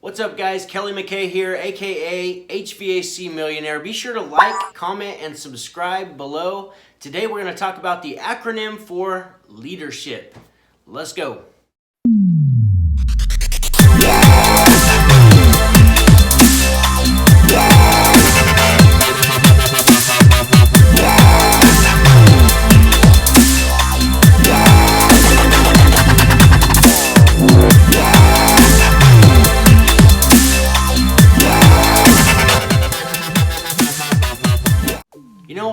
What's up guys, Kelly McKay here, aka HVACmillionaire. Be sure to like, comment, and subscribe below. Today we're going to talk about the acronym for leadership. Let's go.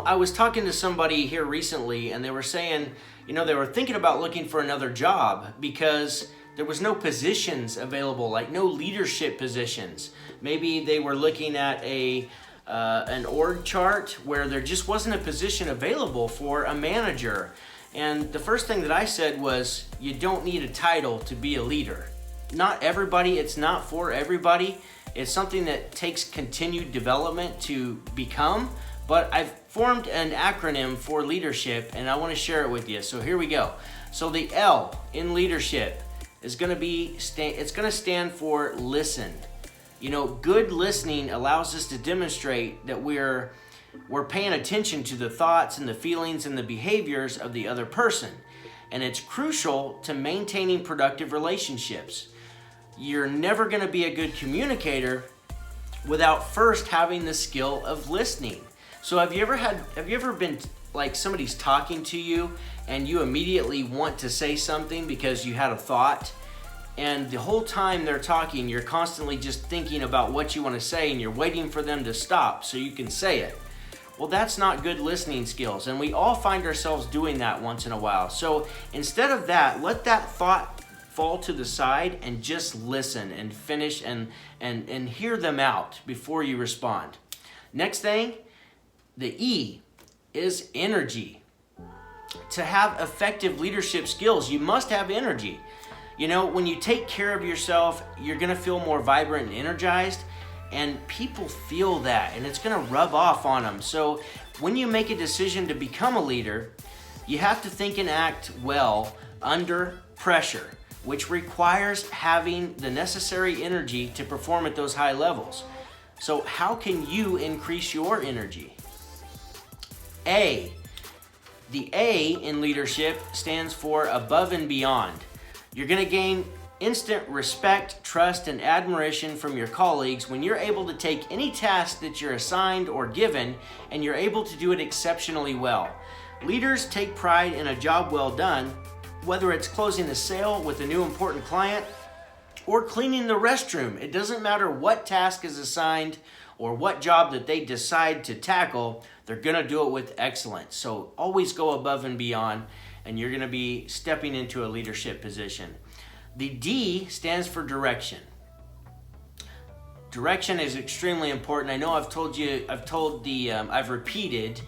I was talking to somebody here recently and they were saying, they were thinking about looking for another job because there was no positions available, like no leadership positions. Maybe they were looking at an org chart where there just wasn't a position available for a manager. And the first thing that I said was, you don't need a title to be a leader. Not everybody, it's not for everybody. It's something that takes continued development to become. But I've formed an acronym for leadership and I want to share it with you. So here we go. So the L in leadership is going to stand for listen. Good listening allows us to demonstrate that we're paying attention to the thoughts and the feelings and the behaviors of the other person. And it's crucial to maintaining productive relationships. You're never going to be a good communicator without first having the skill of listening. So have you ever been like somebody's talking to you and you immediately want to say something because you had a thought, and the whole time they're talking you're constantly just thinking about what you want to say and you're waiting for them to stop so you can say it? Well, that's not good listening skills, and we all find ourselves doing that once in a while. So instead of that, let that thought fall to the side and just listen and finish and hear them out before you respond. Next thing, the E is energy. To have effective leadership skills, you must have energy. When you take care of yourself, you're going to feel more vibrant and energized, and people feel that, and it's going to rub off on them. So when you make a decision to become a leader, you have to think and act well under pressure, which requires having the necessary energy to perform at those high levels. So how can you increase your energy? A. The A in leadership stands for above and beyond. You're going to gain instant respect, trust, and admiration from your colleagues when you're able to take any task that you're assigned or given and you're able to do it exceptionally well. Leaders take pride in a job well done, whether it's closing a sale with a new important client or cleaning the restroom. It doesn't matter what task is assigned or what job that they decide to tackle, they're going to do it with excellence. So always go above and beyond, and you're going to be stepping into a leadership position. The D stands for direction. Direction is extremely important. I know I've repeated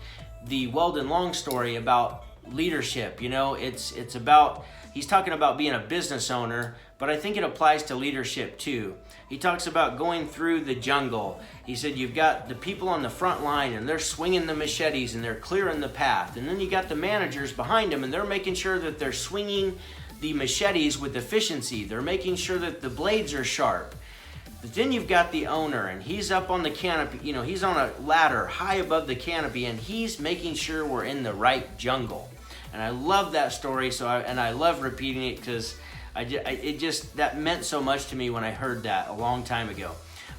the Weldon Long story about leadership. It's about, he's talking about being a business owner, but I think it applies to leadership too. He talks about going through the jungle. He said you've got the people on the front line and they're swinging the machetes and they're clearing the path. And then you got the managers behind them and they're making sure that they're swinging the machetes with efficiency. They're making sure that the blades are sharp. But then you've got the owner and he's up on the canopy, he's on a ladder high above the canopy and he's making sure we're in the right jungle. And I love that story, I love repeating it because that meant so much to me when I heard that a long time ago.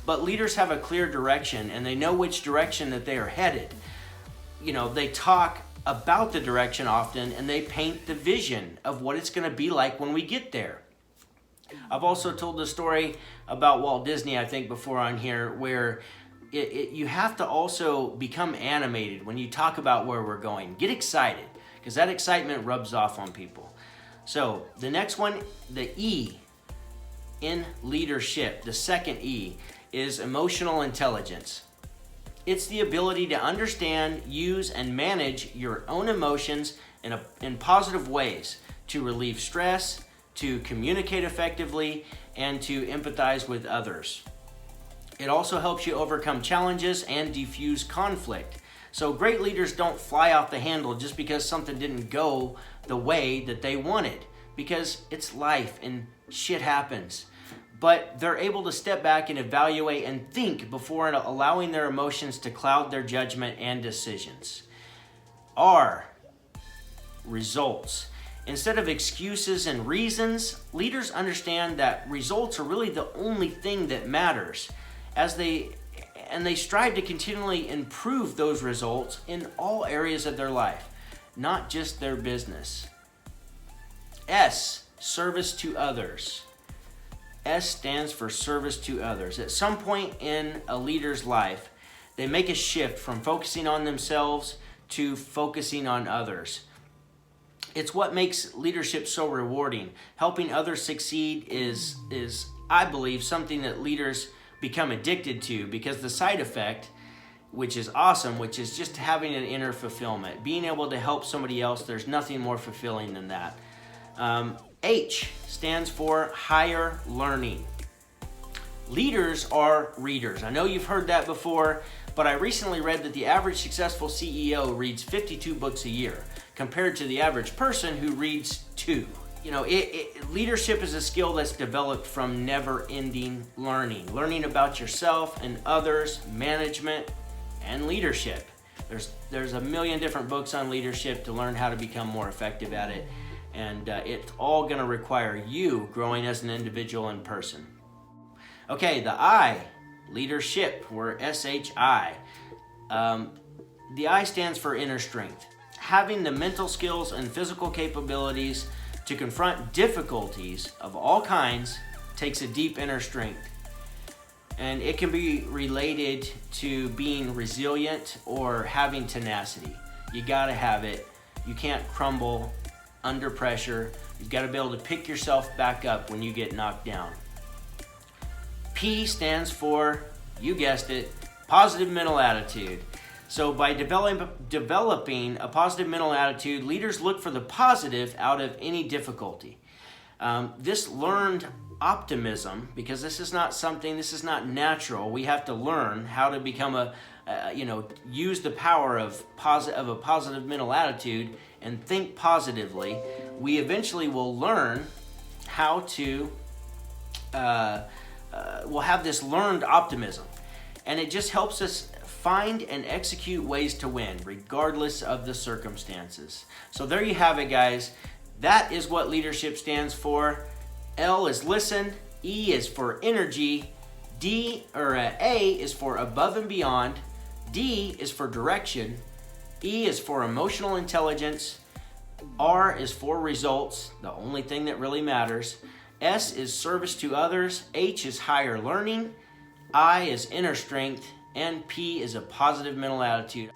But leaders have a clear direction and they know which direction that they are headed. They talk about the direction often and they paint the vision of what it's going to be like when we get there. I've also told the story about Walt Disney, I think, before on here, where you have to also become animated when you talk about where we're going. Get excited, because that excitement rubs off on people. So the next one, the E in leadership, the second E, is emotional intelligence. It's the ability to understand, use, and manage your own emotions in positive ways, to relieve stress, to communicate effectively, and to empathize with others. It also helps you overcome challenges and diffuse conflict. So great leaders don't fly off the handle just because something didn't go the way that they wanted, because it's life and shit happens. but they're able to step back and evaluate and think before allowing their emotions to cloud their judgment and decisions. R, results. Instead of excuses and reasons, leaders understand that results are really the only thing that matters, they strive to continually improve those results in all areas of their life, not just their business. S, service to others. S stands for service to others. At some point in a leader's life, they make a shift from focusing on themselves to focusing on others. It's what makes leadership so rewarding. Helping others succeed is I believe, something that leaders become addicted to, because the side effect, which is awesome, which is just having an inner fulfillment. Being able to help somebody else, there's nothing more fulfilling than that. H stands for higher learning. Leaders are readers. I know you've heard that before, but I recently read that the average successful CEO reads 52 books a year, compared to the average person who reads 2. You know, leadership is a skill that's developed from never-ending learning about yourself and others, management, and leadership. There's a million different books on leadership to learn how to become more effective at it, and it's all going to require you growing as an individual and person. Okay, the I, leadership, or S-H-I. The I stands for inner strength. Having the mental skills and physical capabilities to confront difficulties of all kinds takes a deep inner strength. And it can be related to being resilient or having tenacity. You gotta have it. You can't crumble under pressure. You've got to be able to pick yourself back up when you get knocked down. P stands for, you guessed it, positive mental attitude. So by developing a positive mental attitude, leaders look for the positive out of any difficulty. This learned optimism, because this is not natural. We have to learn how to become use the power of a positive mental attitude and think positively. We eventually will learn how to, we'll have this learned optimism. And it just helps us find and execute ways to win, regardless of the circumstances. So there you have it, guys. That is what leadership stands for. L is listen, E is for energy, A is for above and beyond, D is for direction, E is for emotional intelligence, R is for results, the only thing that really matters, S is service to others, H is higher learning, I is inner strength, and P is a positive mental attitude.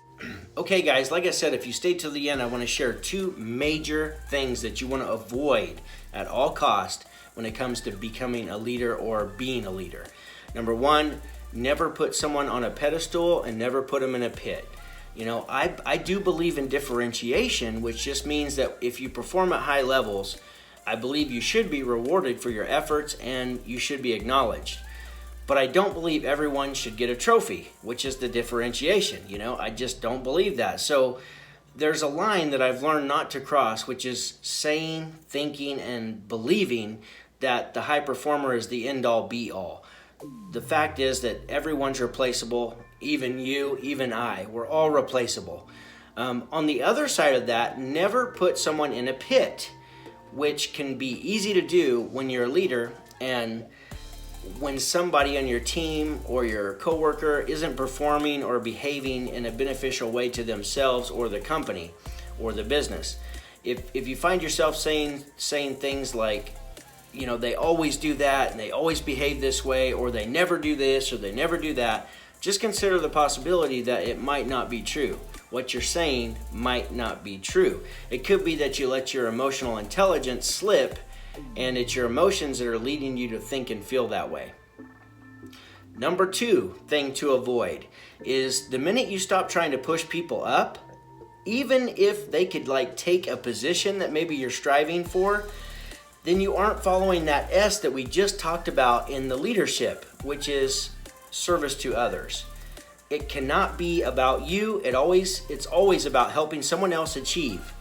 Okay guys, like I said, if you stay till the end, I want to share 2 major things that you want to avoid at all cost when it comes to becoming a leader or being a leader. Number 1, never put someone on a pedestal and never put them in a pit. You know, I do believe in differentiation, which just means that if you perform at high levels, I believe you should be rewarded for your efforts and you should be acknowledged. But I don't believe everyone should get a trophy, which is the differentiation. You know, I just don't believe that. So there's a line that I've learned not to cross, which is saying, thinking, and believing that the high performer is the end-all, be-all. The fact is that everyone's replaceable, even you, even I. We're all replaceable. On the other side of that, never put someone in a pit, which can be easy to do when you're a leader and when somebody on your team or your coworker isn't performing or behaving in a beneficial way to themselves or the company or the business. If you find yourself saying things like, you know, they always do that and they always behave this way, or they never do this or they never do that, just consider the possibility that it might not be true. What you're saying might not be true. It could be that you let your emotional intelligence slip, and it's your emotions that are leading you to think and feel that way. Number 2 thing to avoid is the minute you stop trying to push people up, even if they could take a position that maybe you're striving for, then you aren't following that S that we just talked about in the leadership, which is service to others. It cannot be about you. It's always about helping someone else achieve.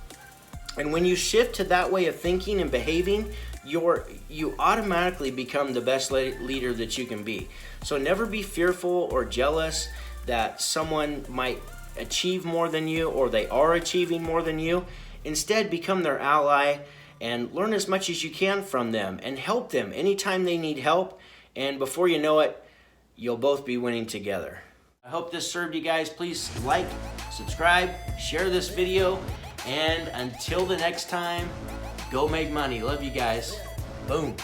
And when you shift to that way of thinking and behaving, you automatically become the best leader that you can be. So never be fearful or jealous that someone might achieve more than you or they are achieving more than you. Instead, become their ally and learn as much as you can from them and help them anytime they need help. And before you know it, you'll both be winning together. I hope this served you guys. Please like, subscribe, share this video, and until the next time, go make money. Love you guys. Boom.